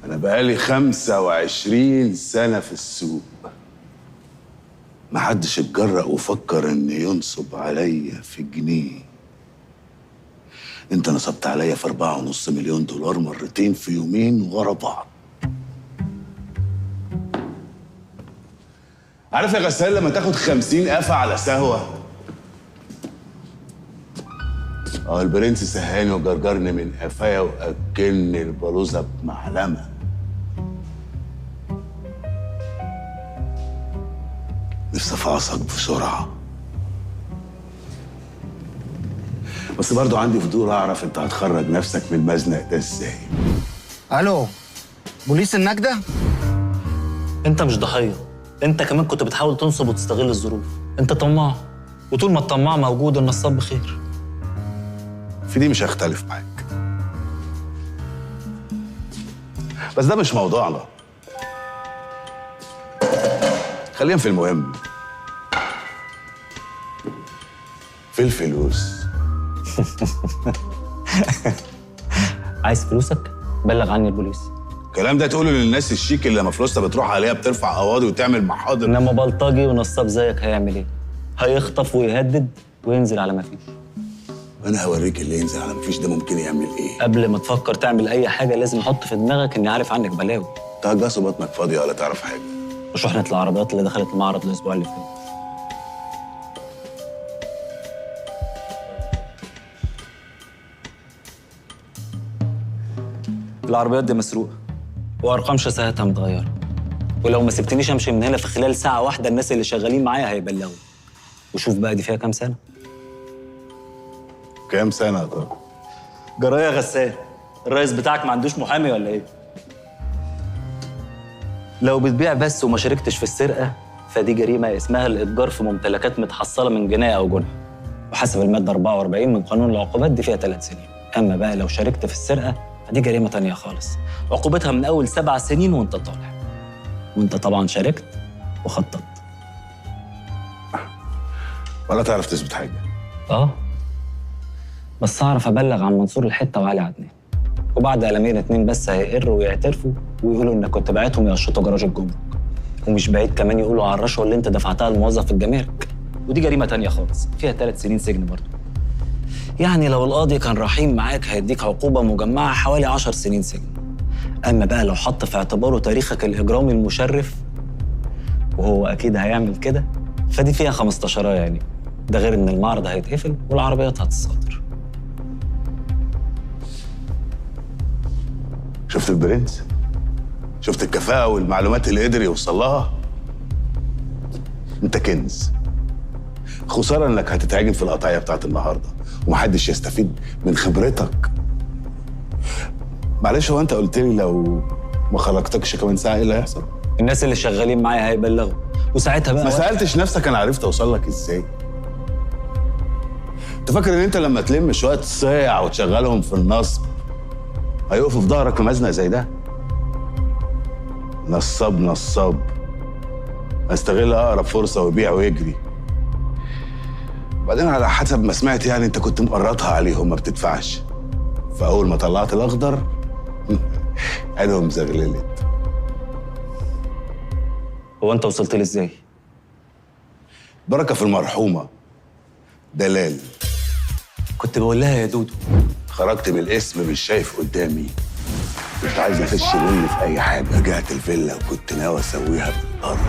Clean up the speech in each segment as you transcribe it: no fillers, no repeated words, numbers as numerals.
أنا بقالي 25 سنة في السوق، محدش اتجرأ وفكر إن ينصب عليا في جنيه. أنت نصبت عليا في 4.5 مليون دولار مرتين في يومين ورا بعض. عارف يا غسال لما تاخد 50 قفا على سهوة؟ البرنس سهاني وجرجرني من قفايا وأكلني البلوزة بمعلمة. نفسي افعصك بسرعة، بس برضو عندي فضول اعرف انت هتخرج نفسك من المزنق ده ازاي. الو، بوليس النجدة؟ انت مش ضحيه، انت كمان كنت بتحاول تنصب وتستغل الظروف. انت طماع، وطول ما الطماع موجود النصاب بخير. في دي مش هختلف معاك، بس ده مش موضوعنا. خلينا في المهم، في الفلوس. عايز فلوسك؟ بلغ عني البوليس. الكلام ده تقوله للناس الشيك اللي لما فلوسها بتروح عليها بترفع قواضي وتعمل محاضر. انما بلطجي ونصاب زيك هيعمل ايه؟ هيخطف ويهدد وينزل على ما فيش. انا هوريك اللي ينزل على مفيش ده ممكن يعمل ايه. قبل ما تفكر تعمل اي حاجه لازم احط في دماغك اني عارف عنك بلاوي. تهجص بطنك فاضيه ولا تعرف حاجه. وشحنة العربيات اللي دخلت المعرض الاسبوع اللي فات. العربيات دي مسروقه وارقام شاسيهاتها متغيره، ولو ما سبتنيش امشي من هنا في خلال ساعه واحده الناس اللي شغالين معايا هيبلغوا. وشوف بقى دي فيها كام سنه. كام سنه يا ترى؟ جرايه غسان، الرئيس بتاعك ما عندوش محامي ولا ايه؟ لو بتبيع بس وما شاركتش في السرقه فدي جريمه اسمها الاتجار في ممتلكات متحصله من جنايه او جنح، وحسب الماده 44 من قانون العقوبات دي فيها 3 سنين. اما بقى لو شاركت في السرقه فدي جريمه تانية خالص، عقوبتها من اول 7 سنين وانت طالع. وانت طبعا شاركت وخططت. ولا تعرف تثبت حاجه؟ بس اعرف ابلغ عن منصور الحته وعلي عدنان، وبعد قلمين 2 بس هيقروا ويعترفوا ويقولوا انك كنت باعتهم يقشطوا جراج الجمرك. ومش بعيد كمان يقولوا على الرشوه اللي انت دفعتها لموظف الجمارك، ودي جريمه تانية خالص فيها 3 سنين سجن برضه. يعني لو القاضي كان رحيم معاك هيديك عقوبه مجمعه حوالي 10 سنين سجن. اما بقى لو حط في اعتباره تاريخك الاجرامي المشرف، وهو اكيد هيعمل كده، فدي فيها 15 يعني. ده غير ان المعرض هيتقفل والعربيات هتتصادر. شفت البرنس؟ شفت الكفاءة والمعلومات اللي قدر يوصل لها؟ انت كنز. خسارة انك هتتعجن في القطعية بتاعت النهاردة ومحدش يستفيد من خبرتك. معلش، هو انت قلت لي لو ما خرجتكش كمان ساعة ايه اللي هيحصل؟ الناس اللي شغالين معايا هيبلغوا، وساعتها بقى ما سألتش نفسك انا عرفت اوصل لك ازاي؟ انت فاكر ان انت لما تلم شوية صيع وتشغلهم في النصب هيقفوا في ظهرك في مزنق زي ده؟ نصاب استغل اقرب فرصه ويبيع ويجري. بعدين على حسب ما سمعت يعني انت كنت مقرطها عليهم ما بتدفعش، فاول ما طلعت الاخضر عينهم زغللت. هو انت وصلت لي ازاي؟ بركه في المرحومه دلال. كنت بقول لها يا دودو. خرجت من الاسم مش شايف قدامي، كنت عايز افش مني في اي حاجه. رجعت الفيلا وكنت ناوي اسويها بالارض.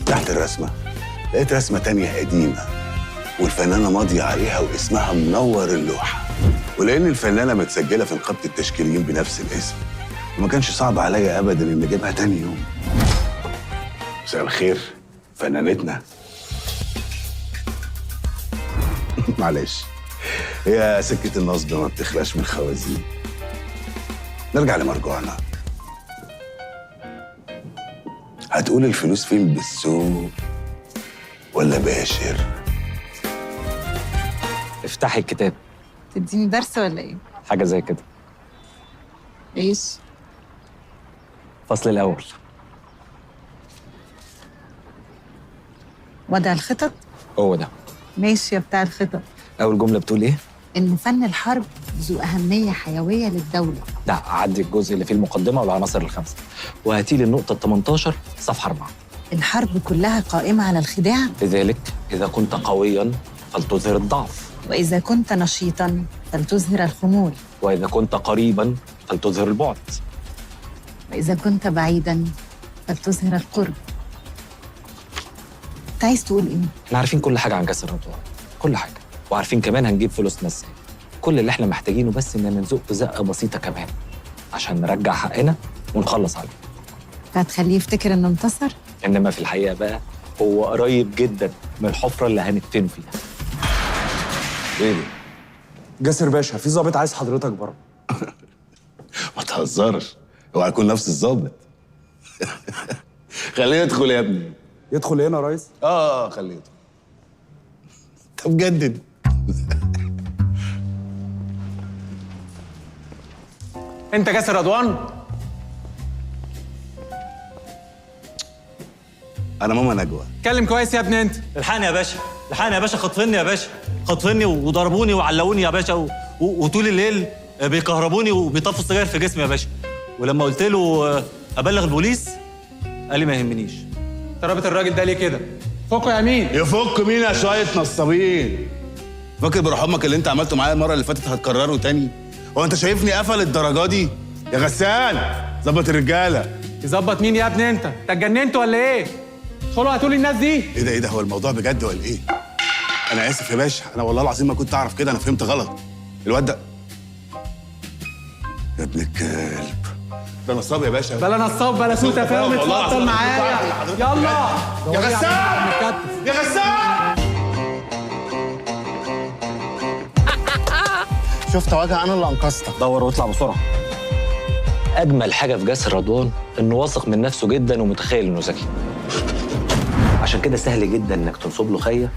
تحت الرسمه لقيت رسمه تانية قديمه والفنانه ماضيه عليها واسمها منور اللوحه، ولان الفنانه متسجله في نقابه التشكيليين بنفس الاسم وما كانش صعب عليا ابدا ان اجيبها تاني يوم. مساء الخير فنانتنا. معلش، هي سكة النصب ما بتخلاش من الخوازيق. نرجع لمرجوعنا. هتقول الفلوس فين، بالسوق ولا باشر؟ افتحي الكتاب. تديني درس ولا ايه؟ حاجه زي كده. ايش؟ الفصل الاول. وضع الخطط؟ هو ده. ماشي يا بتاع الخطط. اول جمله بتقول ايه؟ إن فن الحرب ذو أهمية حيوية للدولة. ده عدي الجزء اللي فيه المقدمه والعناصر الخمسه، وهاتي لي النقطه 18 صفحه 4. الحرب كلها قائمة على الخداع، لذلك اذا كنت قويا فلتظهر الضعف، وإذا كنت نشيطاً فلتظهر الخمول، واذا كنت قريبا فلتظهر البعد. وإذا كنت بعيداً فلتظهر القرب. أنت عايز تقول إيه؟ احنا عارفين كل حاجه عن جسر رضوان، كل حاجه، وعارفين كمان هنجيب فلوسنا ازاي. كل اللي احنا محتاجينه بس اننا نزق زقه بسيطه كمان عشان نرجع حقنا ونخلص عليه. هتخليه يفتكر إنه انتصر؟ انما في الحقيقه بقى هو قريب جدا من الحفره اللي هندفن فيها. ايه ده؟ جاسر باشا، في ظابط عايز حضرتك بره. ما تهزرش، اوعى يكون نفس الظابط. خليه يدخل يا ابني. يدخل هنا يا ريس؟ خليه يدخل. طب جدد. انت جاسر رضوان؟ انا ماما نجوى. اتكلم كويس يا ابني انت. الحقني يا باشا، الحقني يا باشا، خطفني يا باشا، خطفني وضربوني وعلقوني يا باشا وطول الليل بيكهربوني وبيطفوا السجاير في جسمي يا باشا. ولما قلت له ابلغ البوليس قال لي ما يهمنيش. ضربت الراجل ده ليه كده؟ فوقه يا مين؟ يفك مين يا شويه نصابين؟ فاكر بروح امك اللي انت عملته معايا المره اللي فاتت هتكرره تاني؟ هو انت شايفني قفل الدرجه دي؟ يا غسان ظبط الرجاله. يظبط مين يا ابني انت؟ انت اتجننت ولا ايه؟ ادخلوا هاتوا لي الناس دي. ايه ده هو الموضوع بجد ولا ايه؟ انا اسف يا باشا، انا والله العظيم ما كنت اعرف كده، انا فهمت غلط. الواد ده يا ابن الكلب ده نصاب يا باشا. بلا نصاب بلا سوء تفاهم، اتفضل معايا يلا يا غسان يا غسان. شفت وجه انا اللي انقذتك. دور واطلع بسرعه. اجمل حاجه في جاسر رضوان انه واثق من نفسه جدا ومتخيل انه ذكي، عشان كده سهل جدا انك تنصب له خيه،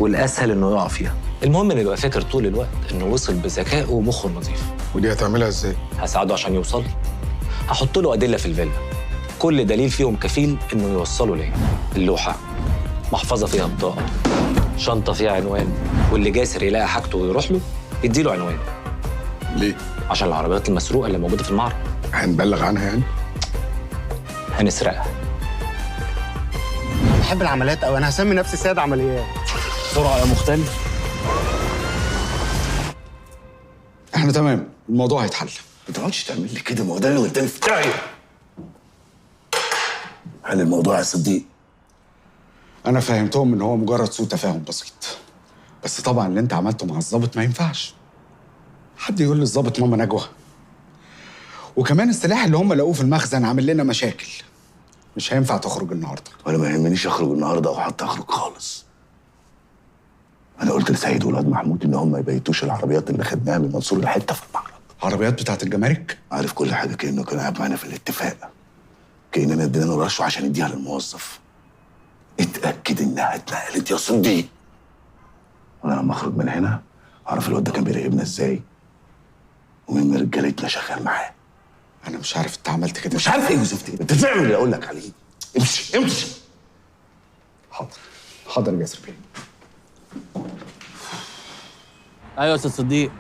والاسهل انه يقع فيها. المهم انه يبقى فاكر طول الوقت انه وصل بذكائه ومخه النظيف. ودي هتعملها ازاي؟ هساعده عشان يوصل. هحط له ادله في الفيلا، كل دليل فيهم كفيل انه يوصله ليا. اللوحه، محفظه فيها بطاقه، شنطه فيها عنوان، واللي جاسر يلاقي حاجته ويروح له يديله عنوان. ليه؟ عشان العربيات المسروقه اللي موجوده في المعرض هنبلغ عنها يعني؟ هنسرقها. بحب العمليات قوي، انا هسمي نفسي سيد عمليات. بسرعه يا مختلف. احنا تمام، الموضوع هيتحل. ما تقعدش تعمل لي كده، ما هو ده اللي قدامي في داهيه. حل الموضوع يا صديق. انا فهمتهم ان هو مجرد سوء تفاهم بسيط، بس طبعا اللي انت عملته مع الضابط ما ينفعش. حد يقول للضابط ماما نجوى؟ وكمان السلاح اللي هم لقوه في المخزن عامل لنا مشاكل، مش هينفع تخرج النهارده. ولا ما يهمنيش اخرج النهارده او حتى اخرج خالص. انا قلت لسيد ولاد محمود ان هم ما يبيتوش العربيات اللي خدناها من منصور الحته في المعرض. عربيات بتاعت الجمارك؟ عارف كل حاجه، كانه كان قاعد معانا في الاتفاق، كاننا ادينا له رشوه عشان يديها للموظف. اتاكد انها اتنقلت يا صديق. وانا لما اخرج من هنا اعرف الواد ده كان بيراقبنا ازاي ومين من رجالتنا شغال معاه. انا مش عارف انت عملت كده. مش عارف ايه وزفت ايه، انت تعمل اللي اقول لك عليه. امشي امشي. حاضر حاضر يا جاسر بيه. ايوه يا استاذ صديق.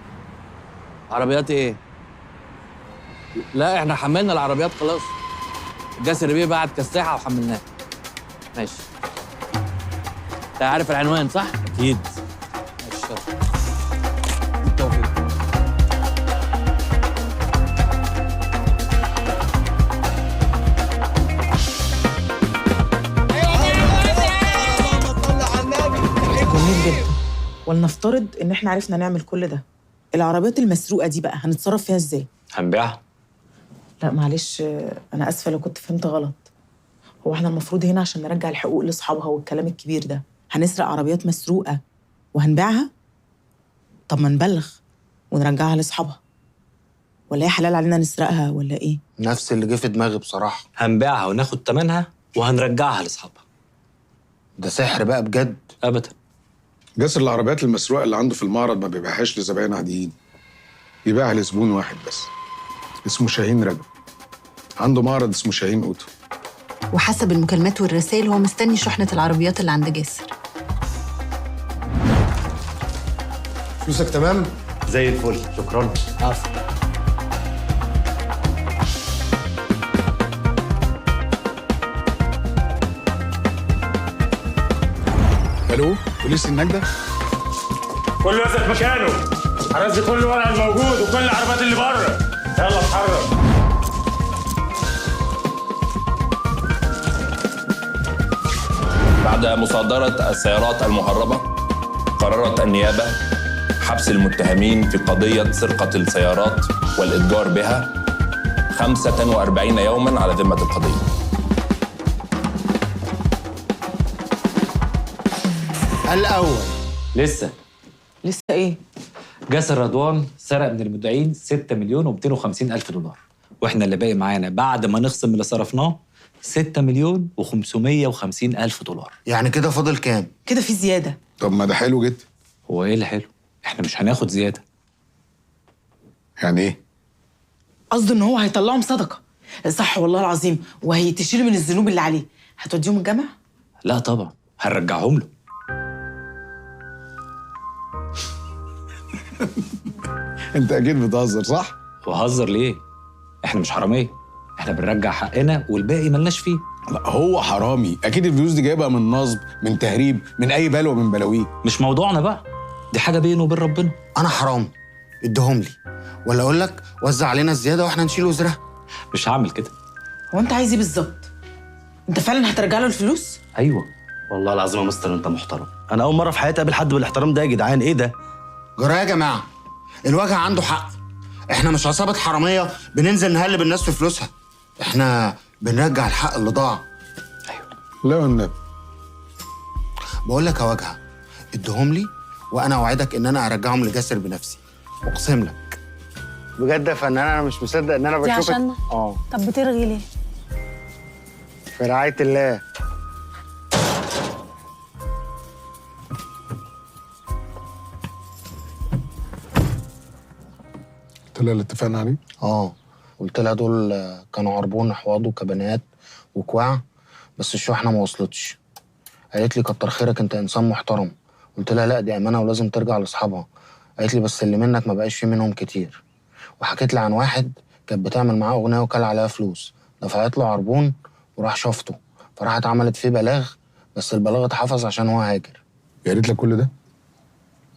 عربيات ايه؟ لا احنا حملنا العربيات خلاص. جاسر بيه بعت كساحه وحملناها. ماشي. انت عارف العنوان صح؟ اكيد. ماشي. بالتوفيق. جميل جدا. ولنفترض ان احنا عرفنا نعمل كل ده، العربيات المسروقه دي بقى هنتصرف فيها ازاي؟ هنبيعها. لا معلش، انا اسفه لو كنت فهمت غلط. هو احنا المفروض هنا عشان نرجع الحقوق لاصحابها والكلام الكبير ده هنسرق عربيات مسروقه وهنبيعها؟ طب ما نبلغ ونرجعها لاصحابها، ولا هي حلال علينا نسرقها ولا ايه؟ نفس اللي جه في دماغي بصراحه. هنبيعها وناخد ثمنها وهنرجعها لاصحابها. ده سحر بقى بجد. ابدا. جاسر العربيات المسروقه اللي عنده في المعرض ما بيبيعهاش لزباين عاديين، بيبيعها لزبون واحد بس اسمه شاهين رجب، عنده معرض اسمه شاهين اوتو. وحسب المكالمات والرسائل هو مستني شحنة العربيات اللي عند جاسر. فلوسك تمام؟ زي الفل، شكرا. الو، بوليس النجدة؟ كله يثبت مكانه. هنزل كل الورق الموجود وكل العربات اللي بره. يلا اتحرك. بعد مصادرة السيارات المهربة قررت النيابة حبس المتهمين في قضية سرقة السيارات والإتجار بها 45 يوماً على ذمة القضية. الأول لسه ايه؟ جاسر رضوان سرق من المدعين 6 مليون و250 ألف دولار، واحنا اللي باقي معانا بعد ما نخصم اللي صرفناه 6 مليون و550 ألف دولار. يعني كده فاضل كام؟ كده في زياده. طب ما ده حلو جدا. هو ايه اللي حلو؟ احنا مش هناخد زيادة. يعني ايه؟ قصده ان هو هيطلعهم صدقه. صح والله العظيم، وهيتشيل من الذنوب اللي عليه. هتوديهم الجامع؟ لا طبعا هنرجعهم له. انت اكيد بتهزر صح؟ وهزر ليه؟ احنا مش حرامية، احنا بنرجع حقنا والباقي ملناش فيه. لا هو حرامي، اكيد الفلوس دي جايبها من نصب، من تهريب، من اي بلوه من بلاويه. مش موضوعنا بقى، دي حاجة بينه وبين ربنا. أنا حرام، اديهم لي، ولا أقول لك وزع علينا الزيادة وإحنا نشيل وزرها. مش هعمل كده. هو انت عايز ايه بالظبط؟ انت فعلا هترجع له الفلوس؟ ايوه. والله العظيم يا مستر انت محترم. انا اول مره في حياتي اقابل حد بالاحترام ده يا جدعان. ايه ده؟ جرى يا جماعة، الوجه عنده حق. إحنا مش عصابة حرامية بننزل نهلب الناس في فلوسها. إحنا بنرجع الحق اللي ضاع. لا والنبي. بقول لك يا وجهة، اديهم لي وأنا أوعدك إن أنا أرجعهم لجاسر بنفسي. أقسم لك. بجد يا فنان أنا مش مصدق إن أنا دي بشوفك. عشاننا؟ طب بترغي ليه؟ في رعاية الله. قلت لها اللي اتفقنا عليه؟ قلت لها دول كانوا عربون حواض وكبنات وكواع، بس الشحنة ما وصلتش. قالت لي كتر خيرك انت انسان محترم. قلت لها لا دي امانة ولازم ترجع لاصحابها. قالت لي بس اللي منك ما بقاش فيه منهم كتير. وحكيت لي عن واحد كانت بتعمل معاه اغنية وكل عليها فلوس، دفعت له عربون وراح شافته، فراحت عملت فيه بلاغ، بس البلاغ اتحفظ عشان هو هاجر. يا ريت لك كل ده؟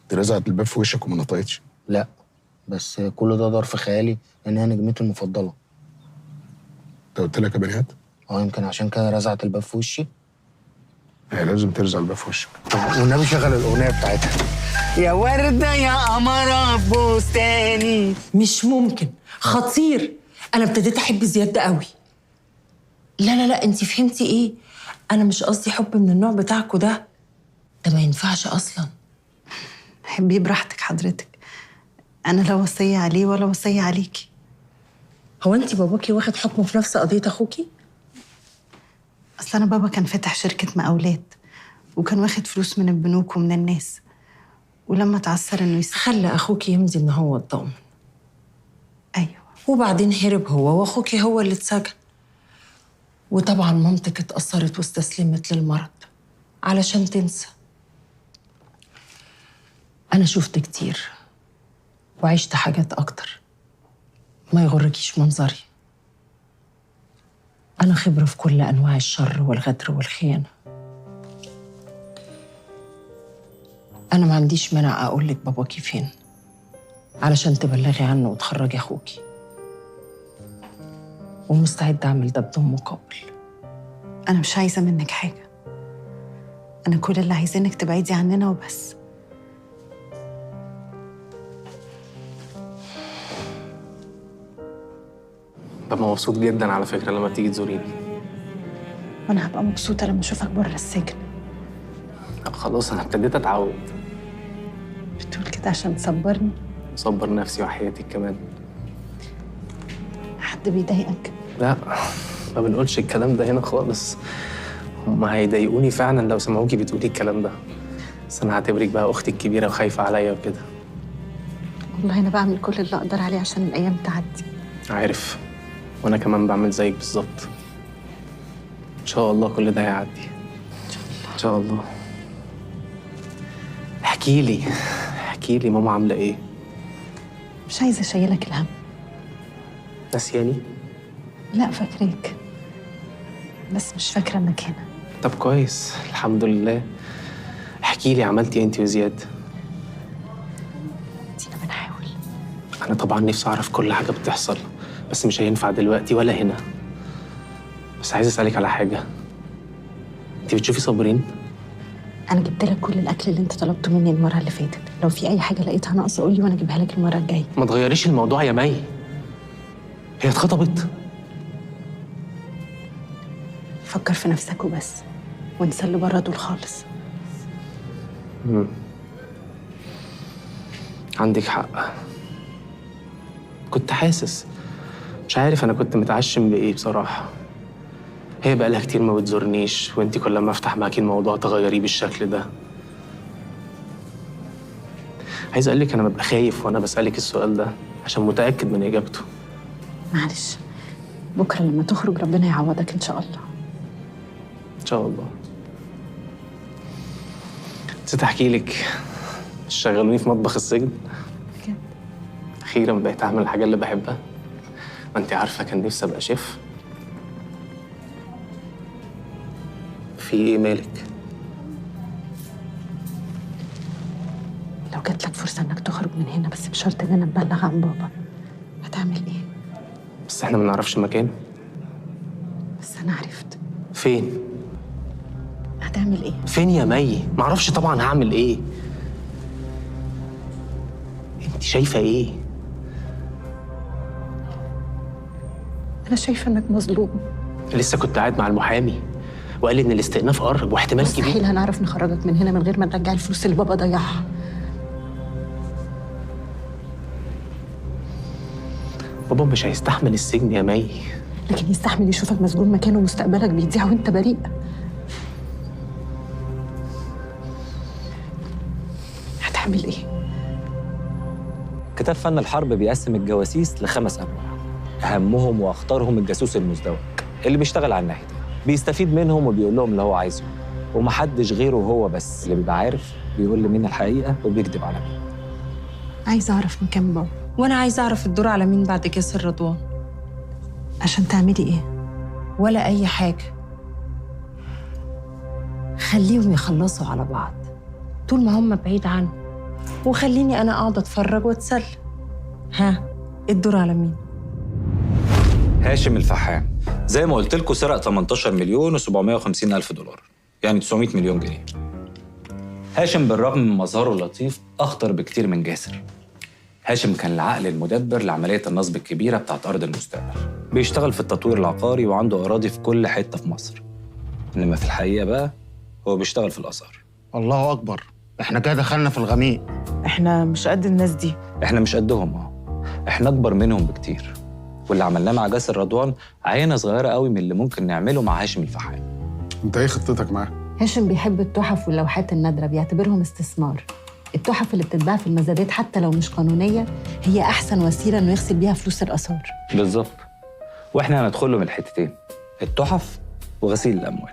دي رزعت الباب في وشك وما نطقتش. لا بس كل ده دار في خيالي لان هي نجمتي المفضلة. انت قلت لك يا بنيات؟ يمكن عشان كده رزعت الباب في وشي. هي لازم ترزع الباب في وشك. والنبي شغل الاغنيه بتاعتها. يا وردة يا قمرة في بستاني. مش ممكن، خطير. انا ابتديت احب زياد ده قوي. لا انت فهمتي ايه؟ انا مش قصدي حب من النوع بتاعكوا ده ما ينفعش اصلا. حبيه براحتك حضرتك، انا لا وصيه عليه ولا وصيه عليكي. هو انت باباكي واخد حكم في نفس قضيه اخوكي؟ اصل انا بابا كان فاتح شركه مقاولات وكان واخد فلوس من البنوك ومن الناس، ولما اتعثر انه خلى اخوكي يمضي ان هو الضامن. ايوه. وبعدين هرب هو واخوكي هو اللي اتسجن. وطبعا مامتك اتأثرت واستسلمت للمرض علشان تنسى. انا شفت كتير وعشت حاجات اكتر، ما يغركيش منظري. أنا خبرة في كل أنواع الشر والغدر والخيانة. أنا ما عنديش مانع أقول لك باباكي فين علشان تبلغي عنه وتخرجي أخوكي، ومستعدة أعمل ده بدون مقابل. انا مش عايزه منك حاجه، انا كل اللي عايزاه انك تبعدي عننا وبس. ببقى مبسوط جدا على فكرة لما تيجي تزوريني. وانا هبقى مبسوطه لما اشوفك بره السجن. خلاص أنا ابتديت أتعود. بتقول كده عشان تصبرني؟ أصبر نفسي وحياتك كمان. حد بيضايقك؟ لا ما بنقولش الكلام ده هنا خالص. هما هيضايقوني فعلا لو سمعوكي بتقولي الكلام ده، بس أنا هعتبرك بقى أختي الكبيرة وخايفة عليا وكده. والله انا بعمل كل اللي اقدر عليه عشان الايام تعدي. عارف، وأنا كمان بعمل زيك بالظبط. إن شاء الله كل ده هيعدي. إن شاء الله. احكي لي ماما عاملة إيه؟ مش عايزة أشيلك الهم. نسياني؟ لا فاكراك، بس مش فاكرة إنك هنا. طب كويس، الحمد لله. احكي لي عملتي إيه انت وزياد؟ دينا بنحاول. انا طبعا نفسي اعرف كل حاجه بتحصل، بس مش هينفع دلوقتي ولا هنا. بس عايز اسالك على حاجه، انت بتشوفي صابرين؟ أنا جبت لك كل الأكل اللي أنت طلبته مني المرة اللي فاتت، لو في أي حاجة لقيتها ناقصة قولي وأنا أجيبها لك المرة الجاية. ما تغيريش الموضوع يا مي، هي اتخطبت. فكر في نفسك وبس، وانسى اللي بره دول خالص. عندك حق، كنت حاسس، مش عارف انا كنت متعشم بايه بصراحه. هي بقالها كتير ما بتزورنيش، وانتي كل ما افتح معاكي الموضوع تغيريه بالشكل ده. عايز اقول لك انا ببقى خايف وانا بسالك السؤال ده عشان متاكد من اجابته. معلش، بكرة لما تخرج ربنا يعوضك إن شاء الله. ان شاء الله. نسيت احكي لك، شغلوني في مطبخ السجن. بجد؟ اخيرا بقيت اعمل الحاجه اللي بحبها. ما انت عارفه كان نفسي ابقى شيف. في ايه مالك؟ لو جات لك فرصة إنك تخرج من هنا بس بشرط إن أنا أبلغ عن بابا، هتعمل إيه؟ بس احنا ما نعرفش مكانه. بس أنا عرفت. فين؟ هتعمل إيه؟ فين يا مي؟ ما اعرفش طبعا هعمل ايه. انت شايفه ايه؟ أنا شايفة إنك مظلوم. لسه كنت قاعد مع المحامي وقال لي ان الاستئناف قرب واحتمال كبير. مستحيل هنعرف نخرجك من هنا من غير ما نرجع الفلوس اللي بابا ضيعها. بابا مش هيستحمل السجن يا مي. لكن يستحمل يشوفك مسجون مكانه ومستقبلك بيضيع وانت بريء. هتعمل ايه؟ كتاب فن الحرب بيقسم الجواسيس ل5 أنواع، أهمهم وأخطرهم الجاسوس المزدوج اللي بيشتغل على الناحيتين، بيستفيد منهم وبيقول لهم اللي هو عايزه، ومحدش غيره هو بس اللي بيبقى عارف بيقول لمين الحقيقة وبيكذب على مين. عايزة أعرف مكان بابا. وانا عايزه اعرف الدور على مين بعد كاس الرضوان. عشان تعملي ايه؟ ولا اي حاجه، خليهم يخلصوا على بعض طول ما هم بعيد عنه، وخليني انا اقعد اتفرج واتسلى. ها، الدور على مين؟ هاشم الفحام زي ما قلت لكم سرق 18 مليون و750 ألف دولار، يعني 900 مليون جنيه. هاشم بالرغم من مظهره اللطيف أخطر بكتير من جاسر. هاشم كان العقل المدبر لعملية النصب الكبيرة بتاعت أرض المستقبل، بيشتغل في التطوير العقاري وعنده أراضي في كل حتة في مصر. إنما في الحقيقة بقى هو بيشتغل في الآثار. الله أكبر، إحنا كده دخلنا في الغميق. احنا مش قد الناس دي. إحنا مش قدهم، إحنا أكبر منهم بكتير. واللي عملناه مع جاسر رضوان عينة صغيرة قوي من اللي ممكن نعمله مع هاشم الفحام. أنت إيه خطتك معاه؟ هاشم بيحب التحف واللوحات النادرة، بيعتبرهم استثمار. التحف اللي بتتباع في المزادات حتى لو مش قانونية هي أحسن وسيلة إنه يغسل بيها فلوس الآثار. بالظبط. وإحنا هندخل له من الحتتين، التحف وغسيل الأموال.